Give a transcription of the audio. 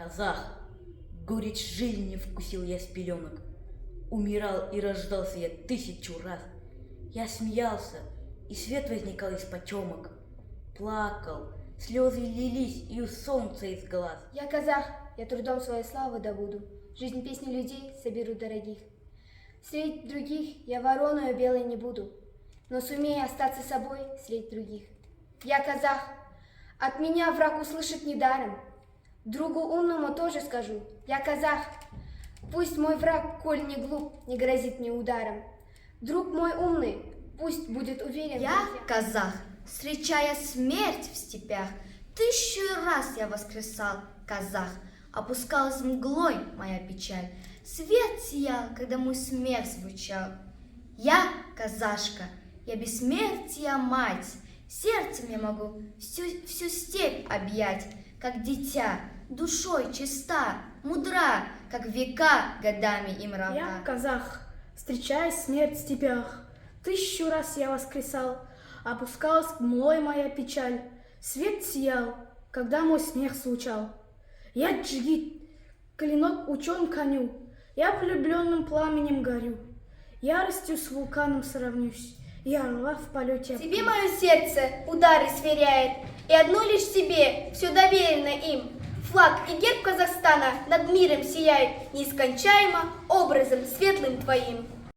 Казах, горечь жизни вкусил я с пеленок. Умирал и рождался я 1000 раз. Я смеялся, и свет возникал из потемок. Плакал, слезы лились и у солнца из глаз. Я казах, я трудом свою славу добуду, жизнь песни людей соберу дорогих. Среди других я вороною белой не буду, но сумею остаться собой среди других. Я казах, от меня враг услышит недаром. Другу умному тоже скажу, я казах. Пусть мой враг, коль не глуп, не грозит мне ударом. Друг мой умный, пусть будет уверен. Я казах, встречая смерть в степях, 1000 раз я воскресал, казах. Опускалась мглой моя печаль, свет сиял, когда мой смех звучал. Я казашка, я бессмертия мать, сердцем я могу всю степь объять, как дитя, душой чиста, мудра, как века годами им равна. Я казах, встречая смерть в степях, 1000 раз я воскресал, опускалась мглой моя печаль, свет сиял, когда мой смех звучал. Я джигит, клинок учен коню, я влюбленным пламенем горю, яростью с вулканом сравнюсь, я орла в полете. Тебе мое сердце удары сверяет, и одно лишь тебе все доверено им. Флаг и герб Казахстана над миром сияет нескончаемо образом светлым твоим.